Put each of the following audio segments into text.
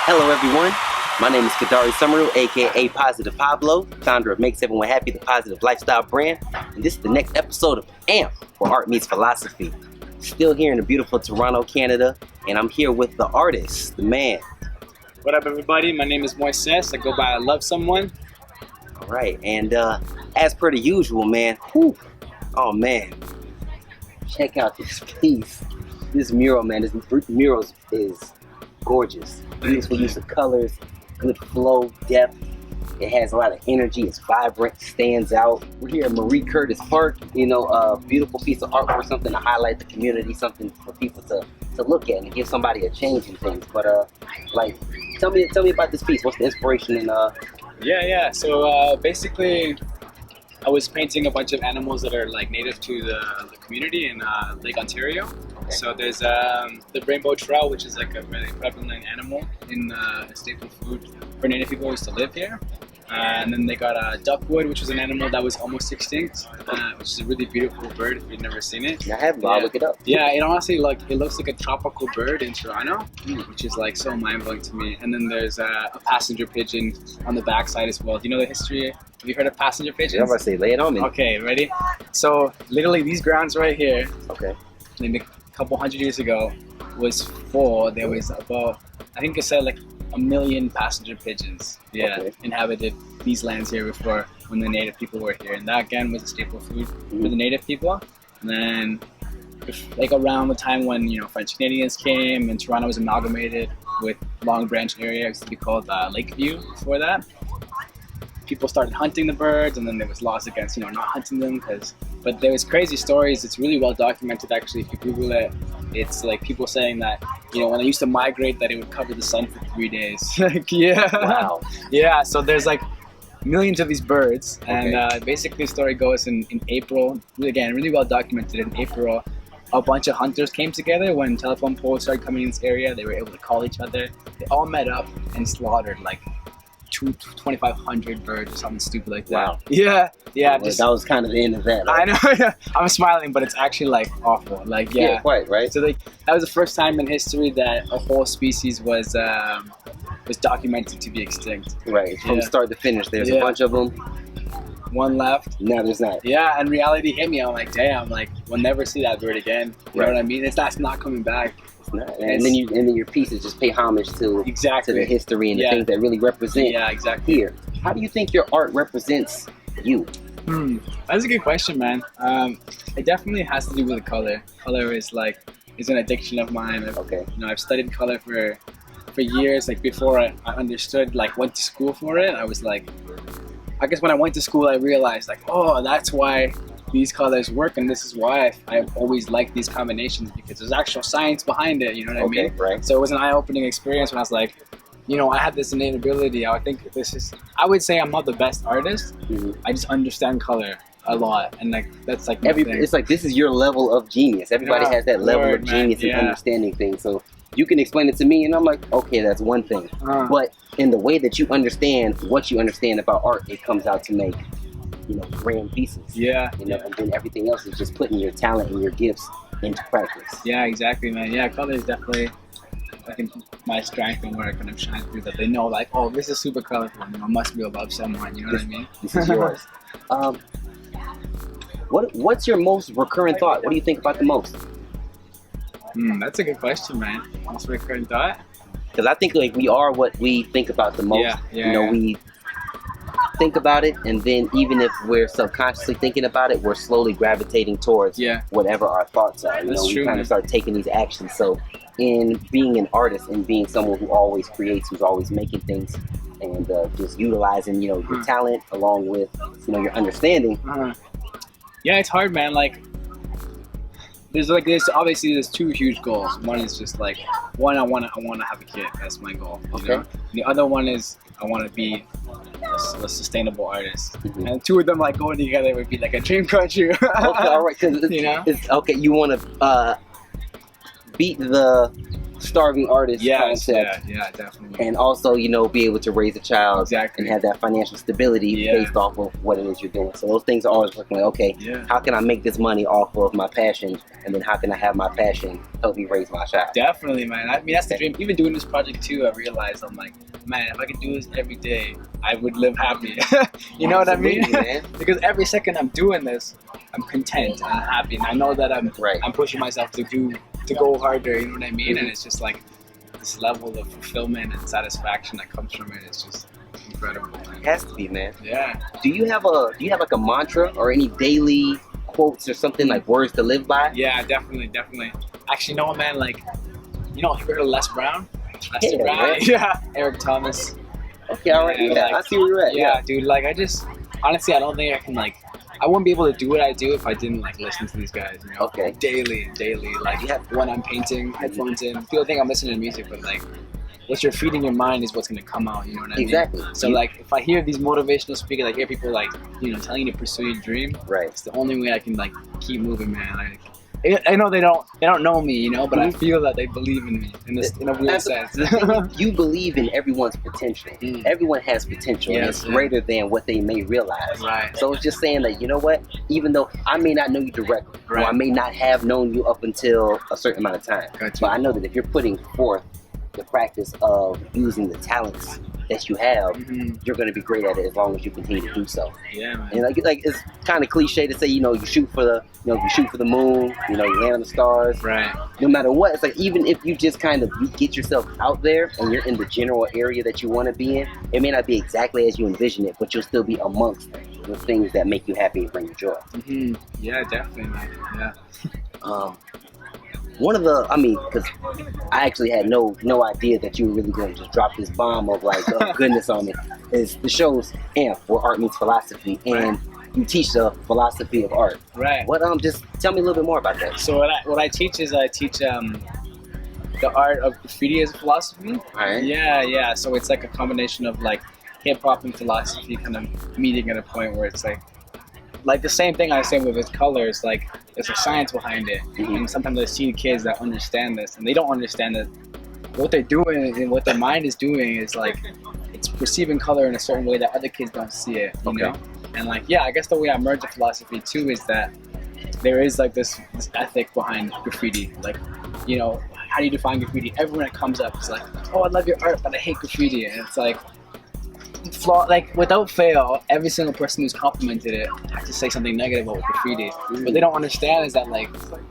Hello everyone, my name is Kudarie Somaru, aka Positive Pablo, founder of Makes Everyone Happy, the Positive Lifestyle brand, and this is the next episode of AMP, where art meets philosophy. Still here in the beautiful Toronto, Canada, and I'm here with the artist, the man. What up everybody, my name is Moises, I go by LuvSumOne. Alright, and as per the usual, man, whew, oh man, check out this piece. This mural, man, this mural is gorgeous. Beautiful use of colors, good flow, depth. It has a lot of energy, it's vibrant, stands out. We're here at Marie Curtis Park, you know, a beautiful piece of artwork, something to highlight the community, something for people to look at and give somebody a change in things. But like, tell me about this piece. What's the inspiration and So basically I was painting a bunch of animals that are like native to the community in Lake Ontario. Okay. So there's the Rainbow Trout, which is like a really prevalent animal in a staple food for native people who used to live here. And then they got duckwood, which was an animal that was almost extinct, which is a really beautiful bird if you've never seen it. I haven't, I'll look it up. Yeah, it honestly it looks like a tropical bird in Toronto, which is like so mind-blowing to me. And then there's a passenger pigeon on the backside as well. Do you know the history? Have you heard of passenger pigeons? Yeah, I'm about to say, lay it on me. Okay, ready? So literally these grounds right here, okay, like a couple hundred years ago, was full. There was about, I think it said like 1 million passenger pigeons, inhabited these lands here before when the native people were here, and that again was a staple food for the native people. And then like around the time when, you know, French Canadians came and Toronto was amalgamated with Long Branch area, it used to be called Lakeview before that, people started hunting the birds, and then there was laws against, you know, not hunting them but there was crazy stories. It's really well documented actually. If you Google it, it's like people saying that, you know, when they used to migrate, that it would cover the sun for 3 days. Like, yeah. Wow. Yeah, so there's like millions of these birds, and basically the story goes in April, again, really well documented. In April, a bunch of hunters came together when telephone poles started coming in this area. They were able to call each other. They all met up and slaughtered like 2,500 birds or something stupid like that. Wow. Yeah. Well, that was kind of the end of that. Right? I know. I'm smiling, but it's actually like awful. Like, yeah, quite right. So like that was the first time in history that a whole species was documented to be extinct. Right, from start to finish. There's a bunch of them. One left. Now there's not. Yeah, and reality hit me. I'm like, damn, like we'll never see that bird again. You know what I mean? It's not coming back. And then your pieces just pay homage to the history and the things that really represent here. How do you think your art represents you? That's a good question, man. It definitely has to do with the color. Color is an addiction of mine. You know, I've studied color for years. Like before I understood, like went to school for it, I was like, I guess when I went to school I realized like, oh, that's why these colors work, and this is why I've always liked these combinations, because there's actual science behind it, you know what I mean? Right. So it was an eye-opening experience when I was like, you know, I have this innate ability. I would say I'm not the best artist. I just understand color a lot, and like that's like it's like this is your level of genius. Everybody has that level of genius in understanding things. So you can explain it to me, and I'm like, okay, that's one thing. But in the way that you understand what you understand about art, it comes out to make, you know, grand pieces. You know, and then everything else is just putting your talent and your gifts into practice. Yeah, exactly, man. Yeah, color is definitely, I think, my strength and where I kind of shine through, that they know like, oh, this is super colorful, you know, must be about someone, you know what I mean? This is yours. What's your most recurrent thought? What do you think about the most? That's a good question, man. Most recurrent thought? Because I think like we are what we think about the most. You know, we think about it, and then even if we're subconsciously thinking about it, we're slowly gravitating towards whatever our thoughts are. You know, we kind of start taking these actions. So in being an artist and being someone who always creates, who's always making things, and just utilizing, you know, your talent along with, you know, your understanding. Yeah, it's hard, man. Like there's obviously there's two huge goals. One is just like, one, I want to have a kid. That's my goal. You know? And the other one is I want to be a sustainable artist. And two of them like going together would be like a dream come true. All right, because you know, it's okay. You want to beat the starving artist concept. Yeah, definitely. And also, you know, be able to raise a child Exactly. and have that financial stability based off of what it is you're doing. So those things are always looking like, okay, how can I make this money off of my passion? And then how can I have my passion help me raise my child? Definitely, man. I mean, that's the dream. Even doing this project too, I realized I'm like, man, if I could do this every day, I would live happy. You know what I mean? Man. Because every second I'm doing this, I'm content and I'm happy, and I know that I'm pushing myself to go harder. You know what I mean? And it's just like this level of fulfillment and satisfaction that comes from it. It's just incredible. Man. It has to be, man. Yeah. Do you have like a mantra or any daily quotes or something like words to live by? Yeah, definitely. Actually, no, man. Like, you know, have you heard of Les Brown? Lester Brown? Right? Yeah. Eric Thomas. Okay, all right. Yeah, like, I see where you're at. Yeah, dude. Like, I just honestly, I don't think I can like. I wouldn't be able to do what I do if I didn't like listen to these guys, you know? Okay. Daily. Like, when I'm painting, headphones in. People think I'm listening to music, but like, what you're feeding your mind is what's gonna come out. You know what I mean? Exactly. So like, if I hear these motivational speakers, I hear people like, you know, telling you to pursue your dream. Right. It's the only way I can like keep moving, man. Like, I know they don't know me, you know, but I feel that they believe in me in a weird sense. You believe in everyone's potential. Everyone has potential, and it's greater than what they may realize. Right. So it's just saying that, you know what? Even though I may not know you directly, or I may not have known you up until a certain amount of time, but I know that if you're putting forth the practice of using the talents that you have, you're going to be great at it as long as you continue to do so. Yeah, man. And like it's kind of cliche to say, you know, you shoot for the moon, you know, you land on the stars. Right. No matter what, it's like even if you just kind of you get yourself out there and you're in the general area that you want to be in, it may not be exactly as you envision it, but you'll still be amongst the things that make you happy and bring you joy. Yeah, definitely, man. Yeah. One of the, because I actually had no idea that you were really going to just drop this bomb of like goodness on me. Is the show's AMP, where art meets philosophy, and you teach the philosophy of art. Right. What just tell me a little bit more about that. So what I teach is the art of graffiti as a philosophy. Right. Yeah. So it's like a combination of like hip hop and philosophy kind of meeting at a point where it's like the same thing I say with its colors, like there's a science behind it. And sometimes I see kids that understand this and they don't understand that what they're doing and what their mind is doing is like it's perceiving color in a certain way that other kids don't see it, you know? And like, yeah, I guess the way I merge the philosophy too is that there is like this ethic behind graffiti. Like, you know, how do you define graffiti? Everyone that comes up is like, oh, I love your art, but I hate graffiti. And it's like, like without fail, every single person who's complimented it has to say something negative about graffiti. What they don't understand is that like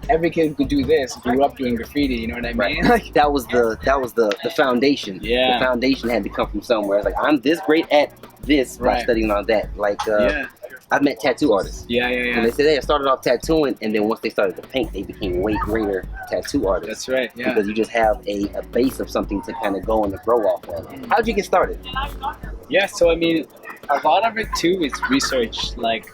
every kid who could do this grew up doing graffiti. You know what I mean? Like that was the foundation. Yeah. The foundation had to come from somewhere. It's like I'm this great at this by studying on that. Like I've met tattoo artists. Yeah. And they said they started off tattooing, and then once they started to paint, they became way greater tattoo artists. That's right. Yeah. Because you just have a base of something to kind of go and to grow off of. How'd you get started? Yeah, so I mean, a lot of it too is research. Like,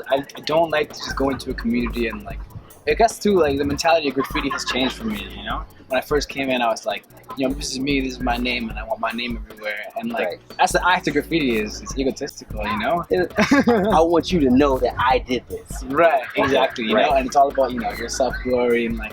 I don't like to just go into a community and like, I guess too, like the mentality of graffiti has changed for me, you know? When I first came in, I was like, you know, this is me, this is my name, and I want my name everywhere. And like, that's the act of graffiti is, it's egotistical, you know? I want you to know that I did this. Right, exactly, you know? And it's all about, you know, your self-glory and like,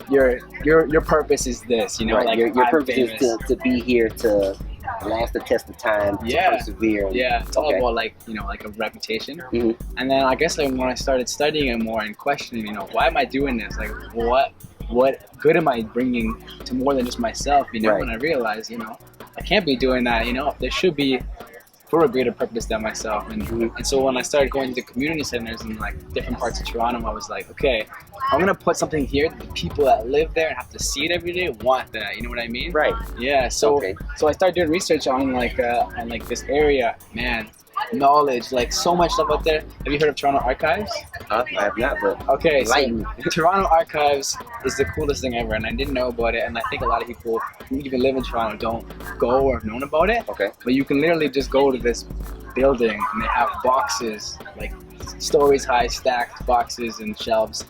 your purpose is this, you know? Like, your purpose is to be here to last the test of time, to persevere. Yeah, it's all about like, you know, like a reputation. And then I guess like when I started studying it more and questioning, you know, why am I doing this? Like what good am I bringing to more than just myself, you know? And I realized, you know, I can't be doing that, you know, there should be for a greater purpose than myself. And so when I started going to community centers in like different parts of Toronto, I was like, okay, I'm gonna put something here that the people that live there and have to see it every day want that. You know what I mean? Right. Yeah. So so I started doing research on like this area. Man, knowledge, like so much stuff out there. Have you heard of Toronto Archives? I have not, but okay. So Toronto Archives is the coolest thing ever, and I didn't know about it. And I think a lot of people who even live in Toronto don't go or have known about it. Okay. But you can literally just go to this building and they have boxes, like stories high stacked boxes and shelves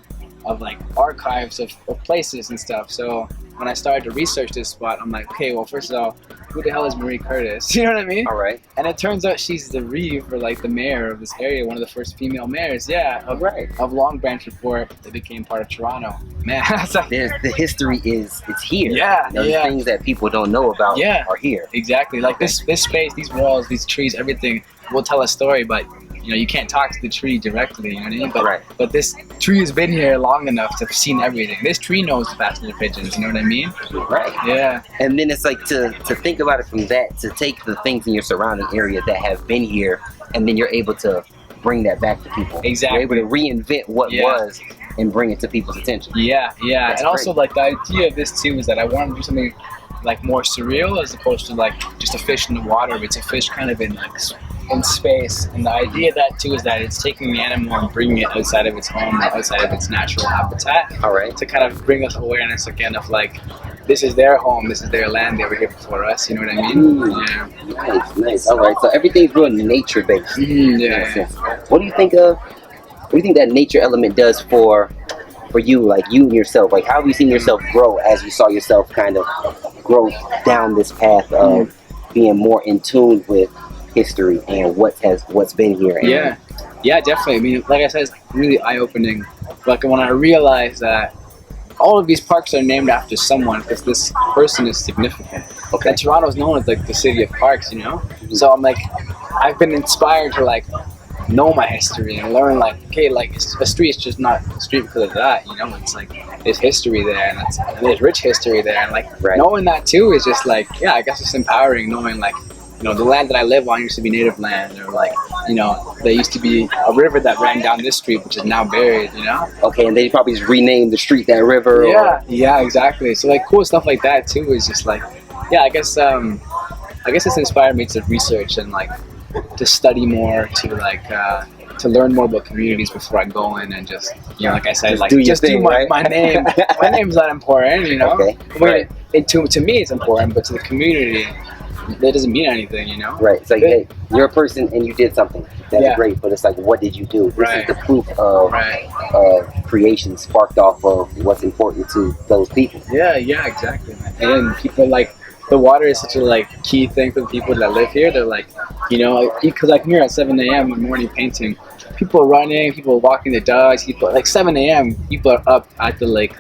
of like archives of places and stuff. So when I started to research this spot, I'm like, okay, well, first of all, who the hell is Marie Curtis? You know what I mean? All right. And it turns out she's the reeve, or like the mayor of this area, one of the first female mayors, of Long Branch before it became part of Toronto. Man, the history it's here. Yeah, the things that people don't know about are here. Exactly. Like this space, these walls, these trees, everything will tell a story, but you know, you can't talk to the tree directly, you know what I mean? But this tree has been here long enough to have seen everything. This tree knows the passenger pigeons, you know what I mean? Right. Yeah. And then it's like to think about it from that, to take the things in your surrounding area that have been here, and then you're able to bring that back to people. Exactly. You're able to reinvent what was and bring it to people's attention. Yeah, yeah. That's and also like the idea of this too is that I want to do something like more surreal as opposed to like just a fish in the water. It's a fish kind of in like in space, and the idea of that too is that it's taking the animal and bringing it outside of its home, or outside of its natural habitat. All right. To kind of bring us awareness again of like, this is their home, this is their land, they were here before us, you know what I mean? Yeah. Nice. All right. So everything's real nature based. Yeah. What do you think that nature element does for you, like you and yourself? Like, how have you seen yourself grow as you saw yourself kind of grow down this path of being more in tune with history and what's been here? And yeah, definitely. I mean, like I said, it's really eye-opening. Like when I realized that all of these parks are named after someone, because this person is significant. Okay. And Toronto is known as like the city of parks, you know. So I'm like, I've been inspired to like know my history and learn like, okay, like a street is just not a street because of that, you know. It's like there's history there, and there's rich history there, and like knowing that too is just like, yeah, I guess it's empowering, knowing like, you know, the land that I live on used to be native land, or like, you know, there used to be a river that ran down this street which is now buried, you know. Okay, and they probably just renamed the street that river. Yeah, exactly. So like cool stuff like that too is just like, yeah, I guess it's inspired me to research and like to study more, to like to learn more about communities before I go in and just, you know, like I said, like just do my name. My name's not important, you know. Okay. I mean, to me it's important, but to the community, that doesn't mean anything, you know. Right. It's like, hey, you're a person and you did something. That's great, but it's like, what did you do? This is the proof of creation sparked off of what's important to those people. Yeah, exactly, man. And then people like, the water is such a like key thing for the people that live here. They're like, you know, because like here at 7 a.m. in the morning painting, people are running, people are walking their dogs, people like 7 a.m. people are up at the lake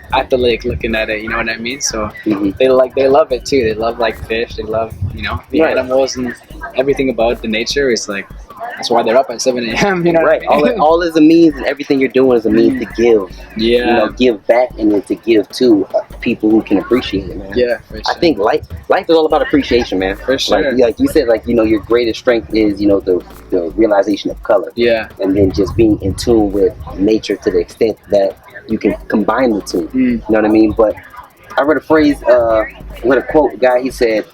looking at it, you know what I mean? So they love it too. They love like fish, they love, you know, the animals, and everything about the nature is like, that's why they're up at 7 a.m. You know what I mean? All is a means, and everything you're doing is a means to give. Yeah. You know, give back, and then to give to people who can appreciate it, man. Yeah, for sure. I think life is all about appreciation, man. For sure. Like you said, like, you know, your greatest strength is, you know, the realization of color. Yeah. And then just being in tune with nature to the extent that you can combine the two. You know what I mean? But I read a phrase, read a quote, guy, he said,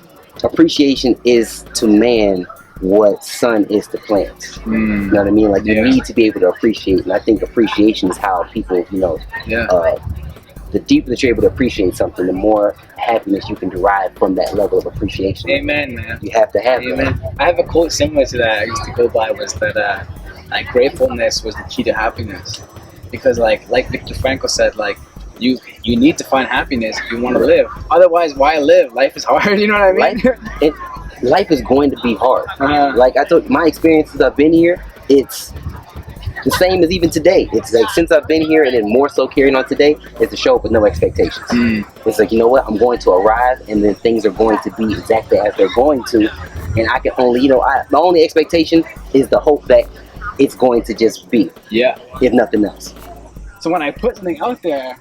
appreciation is to man what sun is to plants. You know what I mean? Like, you need to be able to appreciate, and I think appreciation is how people, you know, the deeper that you're able to appreciate something, the more happiness you can derive from that level of appreciation. Amen, man. You have to have that. I have a quote similar to that I used to go by, was that like gratefulness was the key to happiness, because like Viktor Frankl said, like, you need to find happiness if you want to live. Otherwise, why live? Life is hard. You know what I mean? Life is going to be hard. Like I told, my experiences I've been here, it's the same as even today. It's like, since I've been here, and then more so carrying on today, it's a show up with no expectations. It's like, you know what, I'm going to arrive, and then things are going to be exactly as they're going to, and I can only, you know, the only expectation is the hope that it's going to just be. Yeah. If nothing else. So when I put something out there,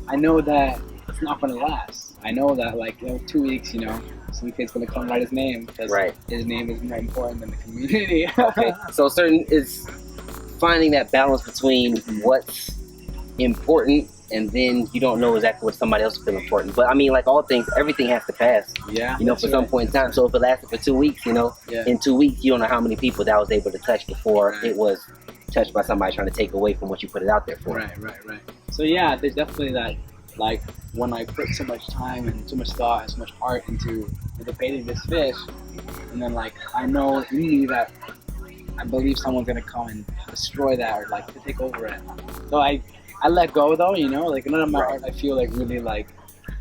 I know that it's not going to last. I know that, like, you know, 2 weeks, you know, some kid's gonna come write his name, because his name is more important than the community. Okay. So certain is finding that balance between what's important, and then you don't know exactly what somebody else feels important. But I mean, like all things, everything has to pass. Yeah. You know, for some point in time. So if it lasted for 2 weeks, you know, in 2 weeks, you don't know how many people that was able to touch before it was touched by somebody trying to take away from what you put it out there for. Right. So yeah, there's definitely that. Like, when I put so much time and so much thought and so much art into painting this fish, and then like I know in me that I believe someone's gonna come and destroy that, or like to take over it. So I let go though, you know, like none of my art I feel like really like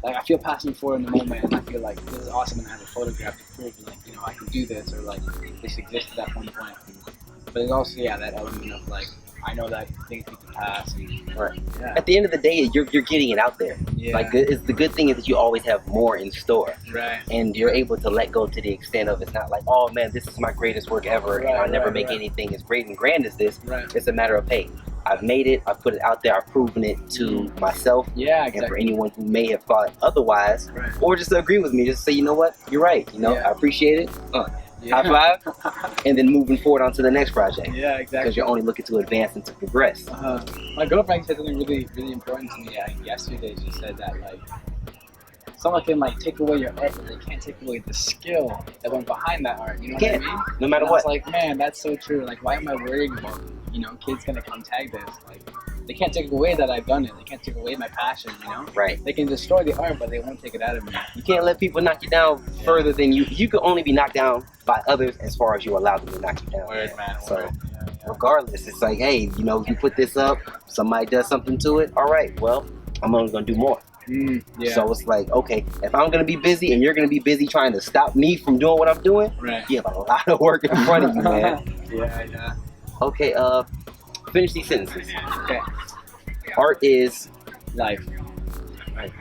like I feel passionate for it in the moment, and I feel like this is awesome, and I have a photograph to prove like I can do this, or like this existed at one point. But there's also that element of like I know that things need to pass. And, Right. yeah. At the end of the day, you're getting it out there. Yeah. Like it's the good thing is that you always have more in store. Right. And you're able to let go to the extent of it's not like, oh man, this is my greatest work ever, and I'll never make anything as great and grand as this. Right. It's a matter of, hey, I've made it, I've put it out there, I've proven it to myself. Yeah, And for anyone who may have thought otherwise, Right. or just agree with me, just say, you know what, you're right. I appreciate it. High five, and then moving forward onto the next project. Yeah, exactly. Because you're only looking to advance and to progress. My girlfriend said something really, really important to me yesterday. She said that like someone can like take away your art, but they can't take away the skill that went behind that art. You know what I mean? No matter and what. I was like, man, that's so true. Like, why am I worried about kids gonna come tag this? Like, they can't take away that I've done it. They can't take away my passion. Right. They can destroy the art, but they won't take it out of me. You can't let people knock you down further than you. You can only be knocked down by others as far as you allow them to knock you down. Word, man. So, regardless, it's like, hey, you put this up, somebody does something to it. All right, well, I'm only gonna do more. So it's like, okay, if I'm gonna be busy and you're gonna be busy trying to stop me from doing what I'm doing, you have a lot of work in front of you, man. Yeah. Okay, finish these sentences. Okay. Art is Life. Right.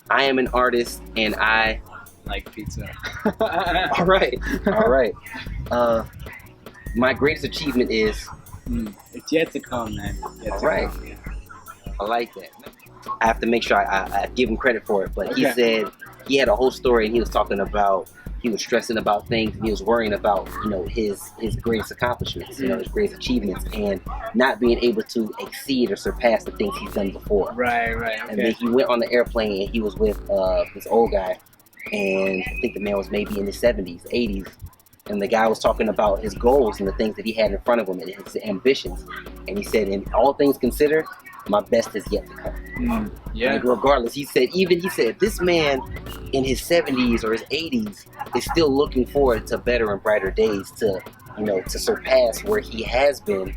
I am an artist and I like pizza. All right. My greatest achievement is it's yet to come, man. All right. I like that. I have to make sure I give him credit for it, but he said he had a whole story and he was talking about he was stressing about things and he was worrying about his greatest accomplishments, his greatest achievements, and not being able to exceed or surpass the things he's done before. Right. Okay. And then he went on the airplane and he was with this old guy, and I think the man was maybe in his 70s, 80s. And the guy was talking about his goals and the things that he had in front of him and his ambitions. And he said, in all things considered, my best is yet to come. Like, regardless, he said, this man in his 70s or his 80s is still looking forward to better and brighter days to surpass where he has been.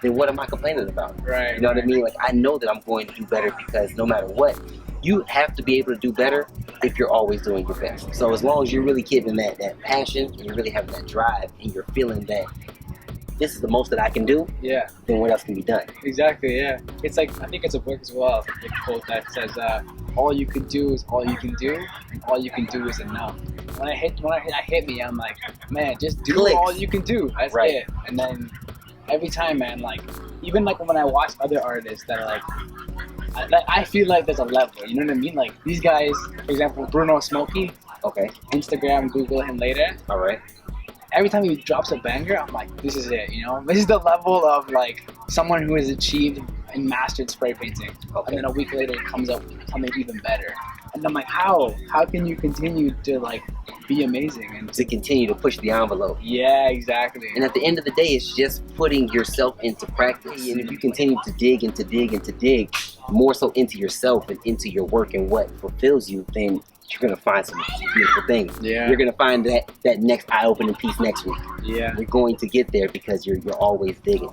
Then what am I complaining about? Right. You know what I mean? Like, I know that I'm going to do better because no matter what, you have to be able to do better if you're always doing your best. So as long as you're really keeping that passion and you're really having that drive and you're feeling that this is the most that I can do, then what else can be done? Exactly, yeah. It's like, I think it's a book as well, a quote that says, all you can do is all you can do, and all you can do is enough. When it hit me, I'm like, man, just do all you can do. That's it. And then every time, man, like, even like when I watch other artists that are like, I feel like there's a level, you know what I mean? Like, these guys, for example, Bruno Smokey, Instagram, Google him later. All right. Every time he drops a banger, I'm like, this is it, This is the level of, like, someone who has achieved and mastered spray painting. And then a week later, it comes out something even better. And I'm like, how? How can you continue to, like, be amazing? And to continue to push the envelope. Yeah, exactly. And at the end of the day, it's just putting yourself into practice. And if you continue to dig more so into yourself and into your work and what fulfills you, then you're going to find some beautiful things. You're going to find that next eye-opening piece next week. You're going to get there because you're always digging.